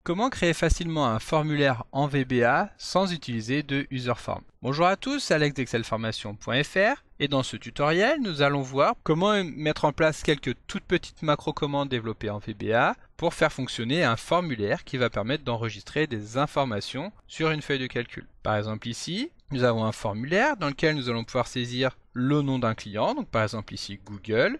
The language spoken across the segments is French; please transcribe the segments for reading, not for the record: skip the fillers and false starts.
Comment créer facilement un formulaire en VBA sans utiliser de userform? Bonjour à tous, c'est Alex d'excelformation.fr et dans ce tutoriel, nous allons voir comment mettre en place quelques toutes petites macro-commandes développées en VBA pour faire fonctionner un formulaire qui va permettre d'enregistrer des informations sur une feuille de calcul. Par exemple ici, nous avons un formulaire dans lequel nous allons pouvoir saisir le nom d'un client, donc par exemple ici Google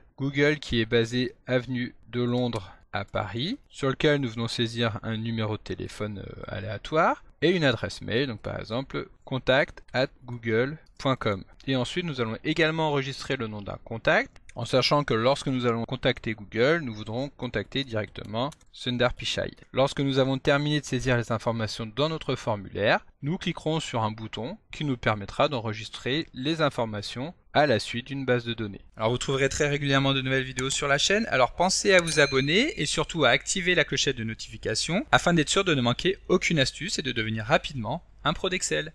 qui est basé avenue de Londres à Paris, sur lequel nous venons saisir un numéro de téléphone aléatoire et une adresse mail, donc par exemple contact@google.com. Et ensuite nous allons également enregistrer le nom d'un contact, en sachant que lorsque nous allons contacter Google, nous voudrons contacter directement Sundar Pichai. Lorsque nous avons terminé de saisir les informations dans notre formulaire, nous cliquerons sur un bouton qui nous permettra d'enregistrer les informations à la suite d'une base de données. Alors vous trouverez très régulièrement de nouvelles vidéos sur la chaîne, alors pensez à vous abonner et surtout à activer la clochette de notification afin d'être sûr de ne manquer aucune astuce et de devenir rapidement un pro d'Excel.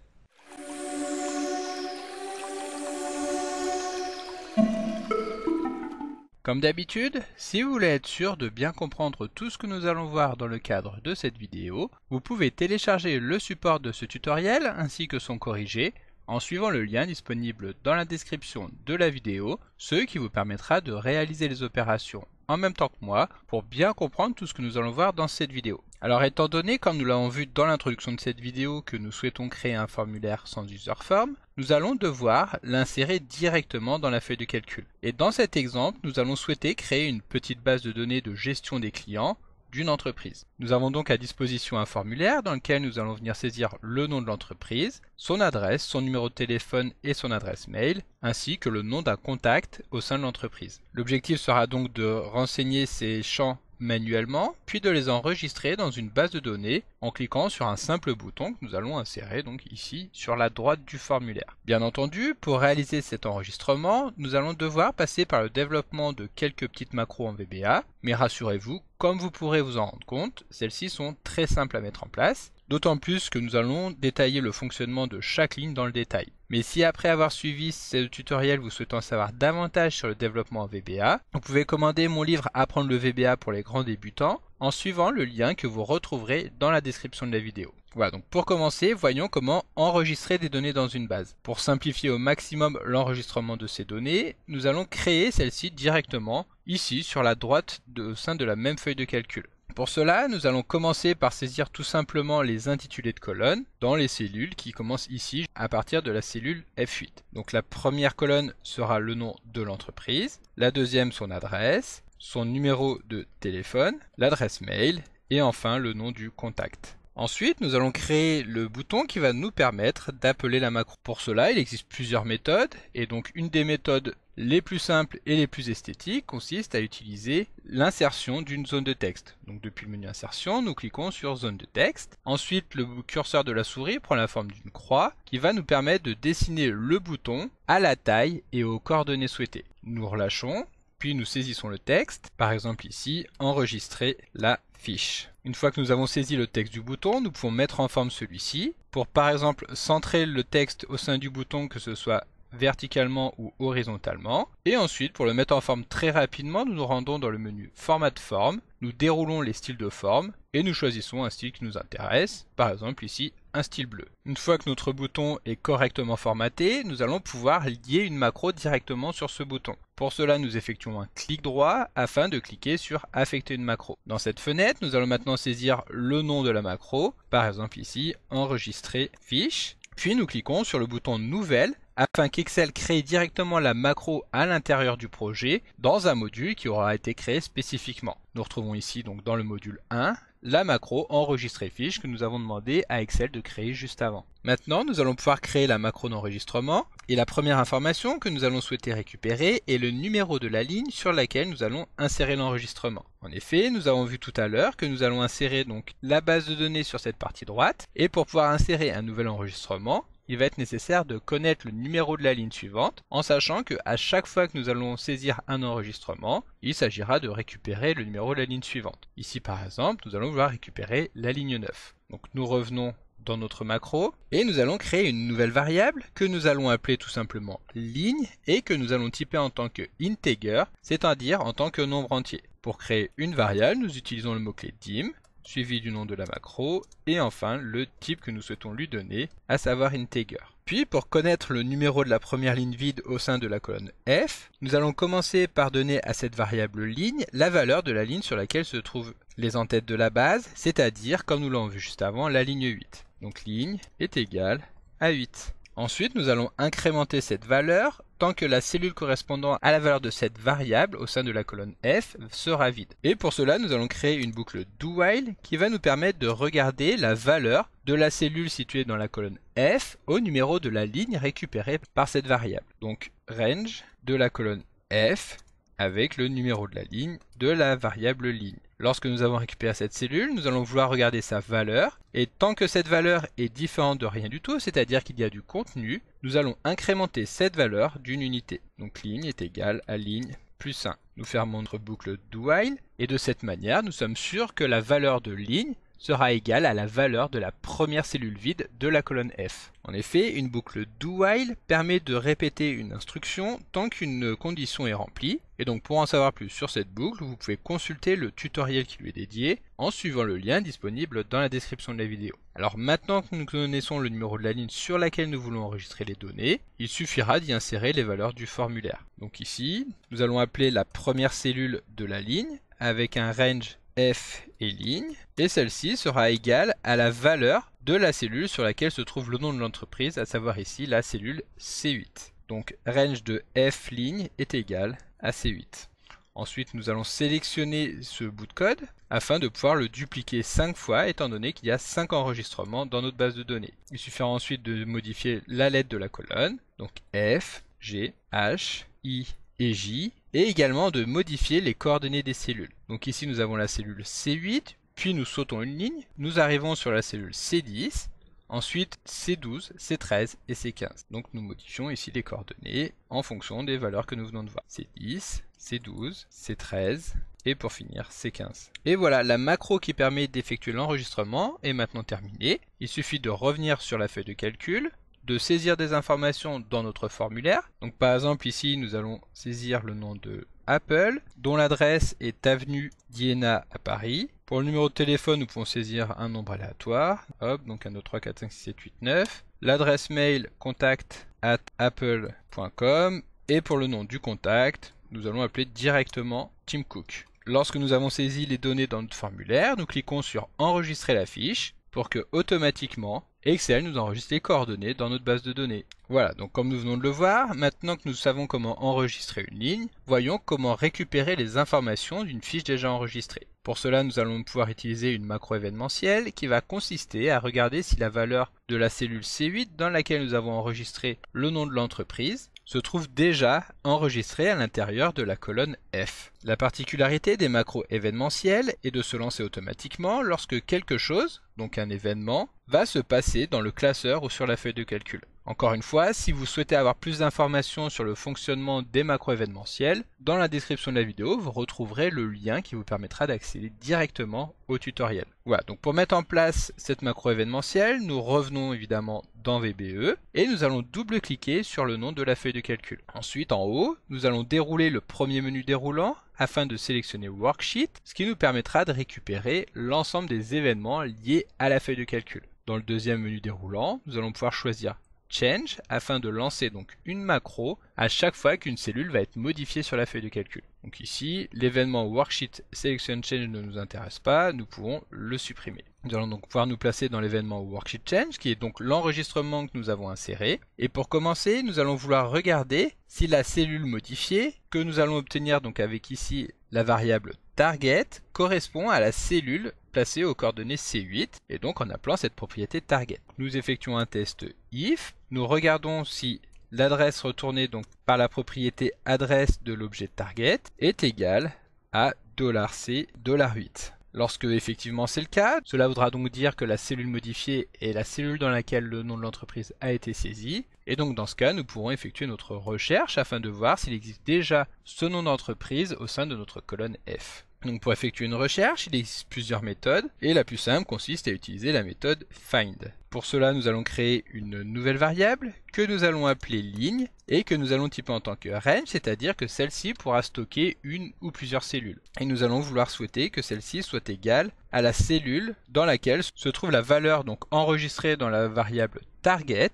Comme d'habitude, si vous voulez être sûr de bien comprendre tout ce que nous allons voir dans le cadre de cette vidéo, vous pouvez télécharger le support de ce tutoriel ainsi que son corrigé en suivant le lien disponible dans la description de la vidéo, ce qui vous permettra de réaliser les opérations en même temps que moi pour bien comprendre tout ce que nous allons voir dans cette vidéo. Alors étant donné, comme nous l'avons vu dans l'introduction de cette vidéo, que nous souhaitons créer un formulaire sans userform, nous allons devoir l'insérer directement dans la feuille de calcul. Et dans cet exemple, nous allons souhaiter créer une petite base de données de gestion des clients d'une entreprise. Nous avons donc à disposition un formulaire dans lequel nous allons venir saisir le nom de l'entreprise, son adresse, son numéro de téléphone et son adresse mail, ainsi que le nom d'un contact au sein de l'entreprise. L'objectif sera donc de renseigner ces champs manuellement, puis de les enregistrer dans une base de données en cliquant sur un simple bouton que nous allons insérer donc ici sur la droite du formulaire. Bien entendu, pour réaliser cet enregistrement, nous allons devoir passer par le développement de quelques petites macros en VBA, mais rassurez-vous, comme vous pourrez vous en rendre compte, celles-ci sont très simples à mettre en place. D'autant plus que nous allons détailler le fonctionnement de chaque ligne dans le détail. Mais si après avoir suivi ce tutoriel vous souhaitez en savoir davantage sur le développement en VBA, vous pouvez commander mon livre Apprendre le VBA pour les grands débutants en suivant le lien que vous retrouverez dans la description de la vidéo. Voilà, donc pour commencer, voyons comment enregistrer des données dans une base. Pour simplifier au maximum l'enregistrement de ces données, nous allons créer celle-ci directement ici sur la droite au sein de la même feuille de calcul. Pour cela, nous allons commencer par saisir tout simplement les intitulés de colonnes dans les cellules qui commencent ici à partir de la cellule F8. Donc la première colonne sera le nom de l'entreprise, la deuxième son adresse, son numéro de téléphone, l'adresse mail et enfin le nom du contact. Ensuite, nous allons créer le bouton qui va nous permettre d'appeler la macro. Pour cela, il existe plusieurs méthodes et donc une des méthodes les plus simples et les plus esthétiques consiste à utiliser l'insertion d'une zone de texte. Donc depuis le menu insertion, nous cliquons sur zone de texte. Ensuite, le curseur de la souris prend la forme d'une croix qui va nous permettre de dessiner le bouton à la taille et aux coordonnées souhaitées. Nous relâchons, puis nous saisissons le texte, par exemple ici, enregistrer la fiche. Une fois que nous avons saisi le texte du bouton, nous pouvons mettre en forme celui-ci. Pour par exemple centrer le texte au sein du bouton, que ce soit verticalement ou horizontalement. Et ensuite, pour le mettre en forme très rapidement, nous nous rendons dans le menu Format de forme, nous déroulons les styles de forme et nous choisissons un style qui nous intéresse, par exemple ici un style bleu. Une fois que notre bouton est correctement formaté, nous allons pouvoir lier une macro directement sur ce bouton. Pour cela, nous effectuons un clic droit afin de cliquer sur Affecter une macro. Dans cette fenêtre, nous allons maintenant saisir le nom de la macro, par exemple ici Enregistrer fiche. Puis nous cliquons sur le bouton Nouvelle afin qu'Excel crée directement la macro à l'intérieur du projet dans un module qui aura été créé spécifiquement. Nous retrouvons ici donc dans le module 1 la macro Enregistrer fiche que nous avons demandé à Excel de créer juste avant. Maintenant, nous allons pouvoir créer la macro d'enregistrement et la première information que nous allons souhaiter récupérer est le numéro de la ligne sur laquelle nous allons insérer l'enregistrement. En effet, nous avons vu tout à l'heure que nous allons insérer donc la base de données sur cette partie droite et pour pouvoir insérer un nouvel enregistrement, il va être nécessaire de connaître le numéro de la ligne suivante en sachant qu'à chaque fois que nous allons saisir un enregistrement, il s'agira de récupérer le numéro de la ligne suivante. Ici par exemple, nous allons vouloir récupérer la ligne 9. Donc nous revenons dans notre macro et nous allons créer une nouvelle variable que nous allons appeler tout simplement ligne et que nous allons typer en tant que integer, c'est-à-dire en tant que nombre entier. Pour créer une variable, nous utilisons le mot-clé dim suivi du nom de la macro, et enfin le type que nous souhaitons lui donner, à savoir integer. Puis pour connaître le numéro de la première ligne vide au sein de la colonne f, nous allons commencer par donner à cette variable ligne la valeur de la ligne sur laquelle se trouvent les entêtes de la base, c'est-à-dire, comme nous l'avons vu juste avant, la ligne 8. Donc ligne est égale à 8. Ensuite, nous allons incrémenter cette valeur tant que la cellule correspondant à la valeur de cette variable au sein de la colonne f sera vide. Et pour cela, nous allons créer une boucle do while qui va nous permettre de regarder la valeur de la cellule située dans la colonne f au numéro de la ligne récupérée par cette variable. Donc range de la colonne f avec le numéro de la ligne de la variable ligne. Lorsque nous avons récupéré cette cellule, nous allons vouloir regarder sa valeur, et tant que cette valeur est différente de rien du tout, c'est-à-dire qu'il y a du contenu, nous allons incrémenter cette valeur d'une unité. Donc ligne est égale à ligne plus 1. Nous fermons notre boucle do while, et de cette manière, nous sommes sûrs que la valeur de ligne sera égale à la valeur de la première cellule vide de la colonne f. En effet, une boucle do while permet de répéter une instruction tant qu'une condition est remplie, et donc pour en savoir plus sur cette boucle, vous pouvez consulter le tutoriel qui lui est dédié en suivant le lien disponible dans la description de la vidéo. Alors maintenant que nous connaissons le numéro de la ligne sur laquelle nous voulons enregistrer les données, il suffira d'y insérer les valeurs du formulaire. Donc ici, nous allons appeler la première cellule de la ligne avec un range f et ligne, et celle-ci sera égale à la valeur de la cellule sur laquelle se trouve le nom de l'entreprise, à savoir ici la cellule C8. Donc range de f ligne est égal à C8. Ensuite, nous allons sélectionner ce bout de code afin de pouvoir le dupliquer 5 fois, étant donné qu'il y a 5 enregistrements dans notre base de données. Il suffira ensuite de modifier la lettre de la colonne, donc F, G, H, I et J, et également de modifier les coordonnées des cellules. Donc ici nous avons la cellule C8, puis nous sautons une ligne, nous arrivons sur la cellule C10, ensuite C12, C13 et C15. Donc nous modifions ici les coordonnées en fonction des valeurs que nous venons de voir. C10, C12, C13 et pour finir C15. Et voilà, la macro qui permet d'effectuer l'enregistrement est maintenant terminée. Il suffit de revenir sur la feuille de calcul, de saisir des informations dans notre formulaire. Donc par exemple ici nous allons saisir le nom de Apple, dont l'adresse est avenue d'Iéna à Paris. Pour le numéro de téléphone, nous pouvons saisir un nombre aléatoire. Hop, donc 1, 2, 3, 4, 5, 6, 7, 8, 9. L'adresse mail contact@apple.com. Et pour le nom du contact, nous allons appeler directement Tim Cook. Lorsque nous avons saisi les données dans notre formulaire, nous cliquons sur enregistrer la fiche pour que automatiquement Excel nous enregistre les coordonnées dans notre base de données. Voilà, donc comme nous venons de le voir, maintenant que nous savons comment enregistrer une ligne, voyons comment récupérer les informations d'une fiche déjà enregistrée. Pour cela, nous allons pouvoir utiliser une macro événementielle qui va consister à regarder si la valeur de la cellule C8 dans laquelle nous avons enregistré le nom de l'entreprise se trouve déjà enregistrée à l'intérieur de la colonne F. La particularité des macros événementiels est de se lancer automatiquement lorsque quelque chose, donc un événement, va se passer dans le classeur ou sur la feuille de calcul. Encore une fois, si vous souhaitez avoir plus d'informations sur le fonctionnement des macros événementiels, dans la description de la vidéo, vous retrouverez le lien qui vous permettra d'accéder directement au tutoriel. Voilà, donc pour mettre en place cette macro événementielle, nous revenons évidemment dans VBE et nous allons double-cliquer sur le nom de la feuille de calcul. Ensuite, en haut, nous allons dérouler le premier menu déroulant afin de sélectionner Worksheet, ce qui nous permettra de récupérer l'ensemble des événements liés à la feuille de calcul. Dans le deuxième menu déroulant, nous allons pouvoir choisir Change afin de lancer donc une macro à chaque fois qu'une cellule va être modifiée sur la feuille de calcul. Donc ici, l'événement Worksheet Selection Change ne nous intéresse pas, nous pouvons le supprimer. Nous allons donc pouvoir nous placer dans l'événement Worksheet Change, qui est donc l'enregistrement que nous avons inséré. Et pour commencer, nous allons vouloir regarder si la cellule modifiée, que nous allons obtenir donc avec ici la variable target, correspond à la cellule placée aux coordonnées C8, et donc en appelant cette propriété target. Nous effectuons un test if, nous regardons si l'adresse retournée donc par la propriété adresse de l'objet target est égale à $C$8. Lorsque effectivement c'est le cas, cela voudra donc dire que la cellule modifiée est la cellule dans laquelle le nom de l'entreprise a été saisi. Et donc dans ce cas, nous pourrons effectuer notre recherche afin de voir s'il existe déjà ce nom d'entreprise au sein de notre colonne F. Donc pour effectuer une recherche, il existe plusieurs méthodes et la plus simple consiste à utiliser la méthode find. Pour cela, nous allons créer une nouvelle variable que nous allons appeler ligne et que nous allons typer en tant que range, c'est-à-dire que celle-ci pourra stocker une ou plusieurs cellules. Et nous allons vouloir souhaiter que celle-ci soit égale à la cellule dans laquelle se trouve la valeur donc enregistrée dans la variable target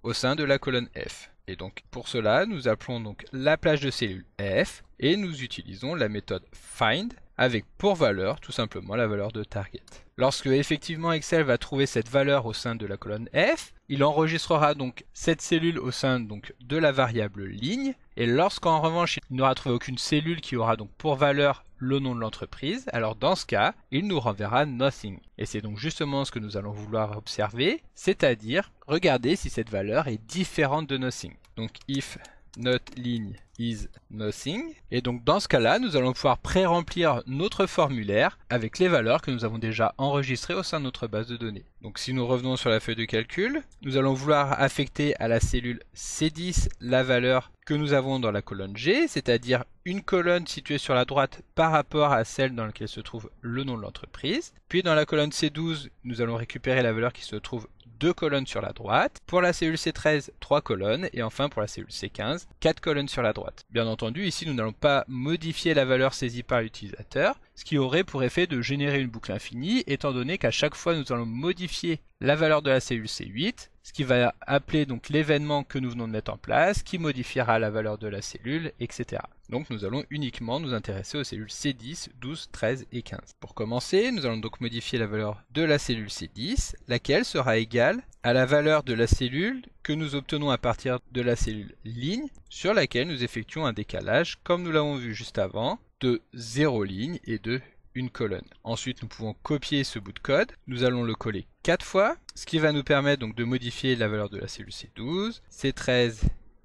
au sein de la colonne F. Et donc pour cela, nous appelons donc la plage de cellules F et nous utilisons la méthode find avec pour valeur tout simplement la valeur de target. Lorsque effectivement Excel va trouver cette valeur au sein de la colonne F, il enregistrera donc cette cellule au sein donc de la variable ligne, et lorsqu'en revanche il n'aura trouvé aucune cellule qui aura donc pour valeur le nom de l'entreprise, alors dans ce cas, il nous renverra nothing. Et c'est donc justement ce que nous allons vouloir observer, c'est-à-dire regarder si cette valeur est différente de nothing. Donc if not ligne is nothing, et donc dans ce cas-là, nous allons pouvoir pré-remplir notre formulaire avec les valeurs que nous avons déjà enregistrées au sein de notre base de données. Donc si nous revenons sur la feuille de calcul, nous allons vouloir affecter à la cellule C10 la valeur que nous avons dans la colonne G, c'est-à-dire une colonne située sur la droite par rapport à celle dans laquelle se trouve le nom de l'entreprise. Puis dans la colonne C12, nous allons récupérer la valeur qui se trouve 2 colonnes sur la droite. Pour la cellule C13, 3 colonnes. Et enfin pour la cellule C15, 4 colonnes sur la droite. Bien entendu, ici nous n'allons pas modifier la valeur saisie par l'utilisateur, ce qui aurait pour effet de générer une boucle infinie, étant donné qu'à chaque fois nous allons modifier la valeur de la cellule C8, ce qui va appeler donc l'événement que nous venons de mettre en place, qui modifiera la valeur de la cellule, etc. Donc nous allons uniquement nous intéresser aux cellules C10, 12, 13 et 15. Pour commencer, nous allons donc modifier la valeur de la cellule C10, laquelle sera égale à la valeur de la cellule que nous obtenons à partir de la cellule ligne, sur laquelle nous effectuons un décalage, comme nous l'avons vu juste avant, de 0 ligne et de une colonne. Ensuite, nous pouvons copier ce bout de code. Nous allons le coller 4 fois, ce qui va nous permettre donc de modifier la valeur de la cellule C12, C13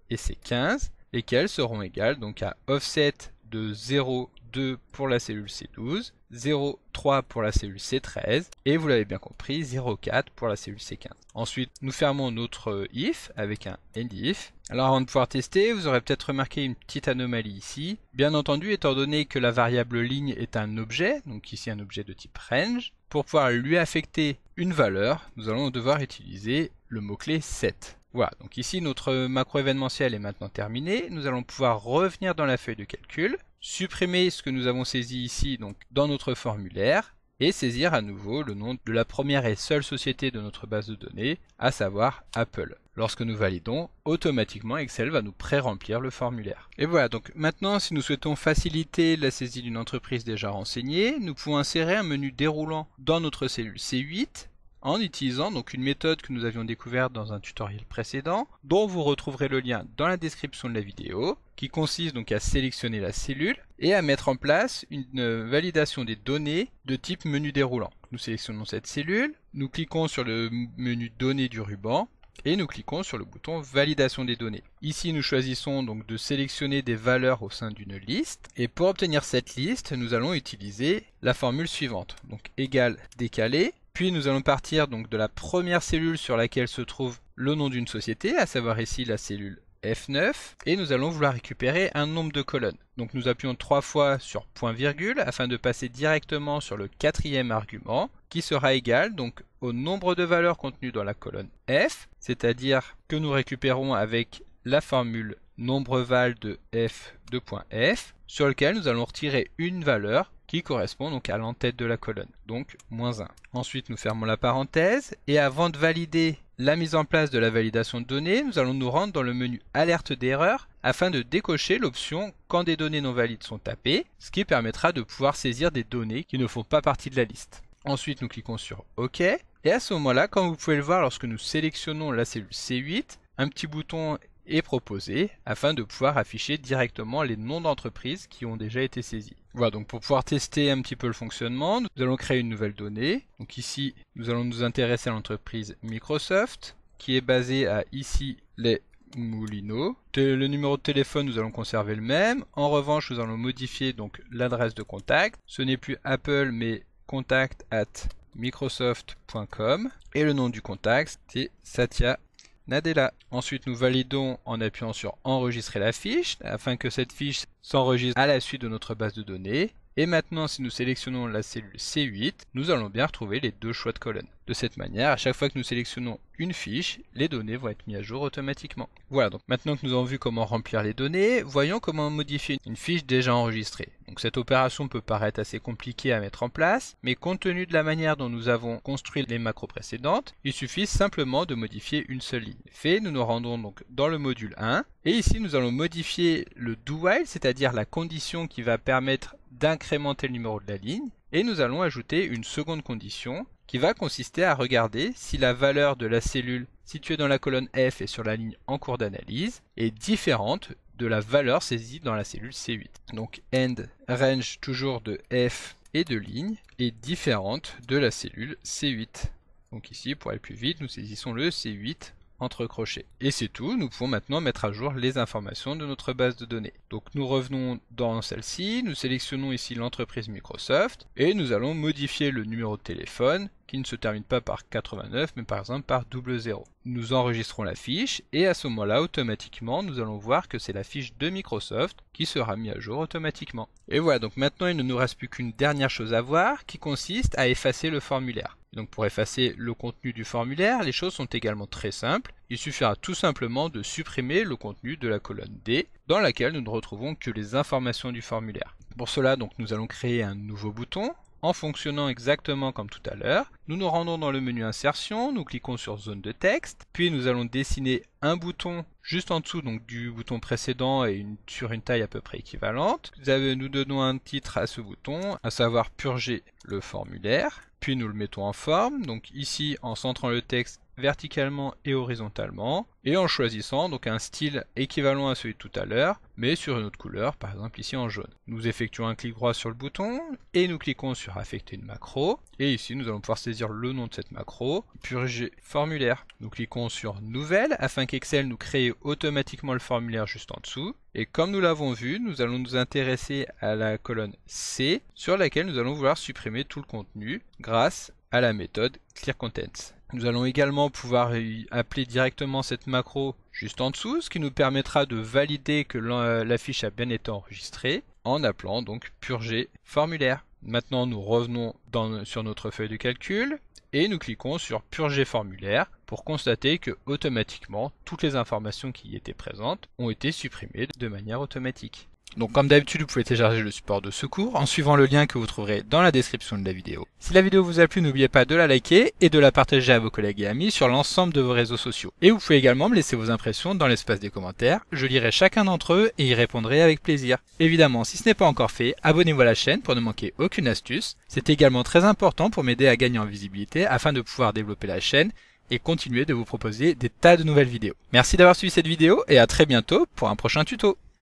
et C15, lesquelles seront égales donc à offset de 0,2 pour la cellule C12, 0,3 pour la cellule C13 et vous l'avez bien compris 0,4 pour la cellule C15. Ensuite, nous fermons notre if avec un end if. Alors avant de pouvoir tester, vous aurez peut-être remarqué une petite anomalie ici. Bien entendu, étant donné que la variable ligne est un objet, donc ici un objet de type range, pour pouvoir lui affecter une valeur, nous allons devoir utiliser le mot-clé set. Voilà, donc ici notre macro événementiel est maintenant terminé. Nous allons pouvoir revenir dans la feuille de calcul, supprimer ce que nous avons saisi ici donc dans notre formulaire et saisir à nouveau le nom de la première et seule société de notre base de données, à savoir Apple. Lorsque nous validons, automatiquement Excel va nous pré-remplir le formulaire. Et voilà, donc maintenant si nous souhaitons faciliter la saisie d'une entreprise déjà renseignée, nous pouvons insérer un menu déroulant dans notre cellule C8 en utilisant donc une méthode que nous avions découverte dans un tutoriel précédent, dont vous retrouverez le lien dans la description de la vidéo, qui consiste donc à sélectionner la cellule et à mettre en place une validation des données de type menu déroulant. Nous sélectionnons cette cellule, nous cliquons sur le menu données du ruban et nous cliquons sur le bouton validation des données. Ici nous choisissons donc de sélectionner des valeurs au sein d'une liste et pour obtenir cette liste nous allons utiliser la formule suivante, donc égale décalé. Puis nous allons partir donc de la première cellule sur laquelle se trouve le nom d'une société, à savoir ici la cellule F9, et nous allons vouloir récupérer un nombre de colonnes. Donc nous appuyons 3 fois sur point virgule afin de passer directement sur le 4e argument, qui sera égal donc au nombre de valeurs contenues dans la colonne F, c'est-à-dire que nous récupérons avec la formule nombre val de F de point F, sur lequel nous allons retirer une valeur qui correspond donc à l'entête de la colonne, donc -1. Ensuite, nous fermons la parenthèse et avant de valider la mise en place de la validation de données, nous allons nous rendre dans le menu alerte d'erreur afin de décocher l'option quand des données non valides sont tapées, ce qui permettra de pouvoir saisir des données qui ne font pas partie de la liste. Ensuite, nous cliquons sur OK et à ce moment-là, comme vous pouvez le voir lorsque nous sélectionnons la cellule C8, un petit bouton est proposé afin de pouvoir afficher directement les noms d'entreprises qui ont déjà été saisis. Voilà, donc pour pouvoir tester un petit peu le fonctionnement, nous allons créer une nouvelle donnée. Donc ici, nous allons nous intéresser à l'entreprise Microsoft, qui est basée à ici les Moulineaux. Le numéro de téléphone, nous allons conserver le même. En revanche, nous allons modifier donc l'adresse de contact. Ce n'est plus Apple, mais contact@microsoft.com. Et le nom du contact, c'est Satya Nadella. Ensuite, nous validons en appuyant sur enregistrer la fiche afin que cette fiche s'enregistre à la suite de notre base de données. Et maintenant, si nous sélectionnons la cellule C8, nous allons bien retrouver les deux choix de colonnes. De cette manière, à chaque fois que nous sélectionnons une fiche, les données vont être mises à jour automatiquement. Voilà, donc maintenant que nous avons vu comment remplir les données, voyons comment modifier une fiche déjà enregistrée. Donc cette opération peut paraître assez compliquée à mettre en place, mais compte tenu de la manière dont nous avons construit les macros précédentes, il suffit simplement de modifier une seule ligne. Fait, nous nous rendons donc dans le module 1, et ici nous allons modifier le do-while, c'est-à-dire la condition qui va permettre d'incrémenter le numéro de la ligne, et nous allons ajouter une seconde condition qui va consister à regarder si la valeur de la cellule située dans la colonne F et sur la ligne en cours d'analyse est différente de la valeur saisie dans la cellule C8. Donc end range toujours de F et de ligne est différente de la cellule C8. Donc ici, pour aller plus vite, nous saisissons le C8 entre crochets. Et c'est tout, nous pouvons maintenant mettre à jour les informations de notre base de données. Donc nous revenons dans celle-ci, nous sélectionnons ici l'entreprise Microsoft et nous allons modifier le numéro de téléphone qui ne se termine pas par 89 mais par exemple par 00. Nous enregistrons la fiche et à ce moment-là automatiquement nous allons voir que c'est la fiche de Microsoft qui sera mise à jour automatiquement. Et voilà, donc maintenant il ne nous reste plus qu'une dernière chose à voir qui consiste à effacer le formulaire. Donc pour effacer le contenu du formulaire, les choses sont également très simples. Il suffira tout simplement de supprimer le contenu de la colonne D, dans laquelle nous ne retrouvons que les informations du formulaire. Pour cela, donc, nous allons créer un nouveau bouton. En fonctionnant exactement comme tout à l'heure, nous nous rendons dans le menu insertion, nous cliquons sur zone de texte, puis nous allons dessiner un bouton juste en dessous donc du bouton précédent et sur une taille à peu près équivalente. Nous donnons un titre à ce bouton, à savoir purger le formulaire, puis nous le mettons en forme, donc ici en centrant le texte verticalement et horizontalement, et en choisissant donc un style équivalent à celui de tout à l'heure, mais sur une autre couleur, par exemple ici en jaune. Nous effectuons un clic droit sur le bouton, et nous cliquons sur affecter une macro, et ici nous allons pouvoir saisir le nom de cette macro, purger formulaire. Nous cliquons sur nouvelle, afin qu'Excel nous crée automatiquement le formulaire juste en dessous, et comme nous l'avons vu, nous allons nous intéresser à la colonne C, sur laquelle nous allons vouloir supprimer tout le contenu, grâce à la méthode clearContents. Nous allons également pouvoir appeler directement cette macro juste en dessous, ce qui nous permettra de valider que la fiche a bien été enregistrée en appelant donc purger formulaire. Maintenant nous revenons sur notre feuille de calcul et nous cliquons sur purger formulaire pour constater que automatiquement toutes les informations qui y étaient présentes ont été supprimées de manière automatique. Donc comme d'habitude, vous pouvez télécharger le support de ce cours en suivant le lien que vous trouverez dans la description de la vidéo. Si la vidéo vous a plu, n'oubliez pas de la liker et de la partager à vos collègues et amis sur l'ensemble de vos réseaux sociaux. Et vous pouvez également me laisser vos impressions dans l'espace des commentaires, je lirai chacun d'entre eux et y répondrai avec plaisir. Évidemment, si ce n'est pas encore fait, abonnez-vous à la chaîne pour ne manquer aucune astuce. C'est également très important pour m'aider à gagner en visibilité afin de pouvoir développer la chaîne et continuer de vous proposer des tas de nouvelles vidéos. Merci d'avoir suivi cette vidéo et à très bientôt pour un prochain tuto.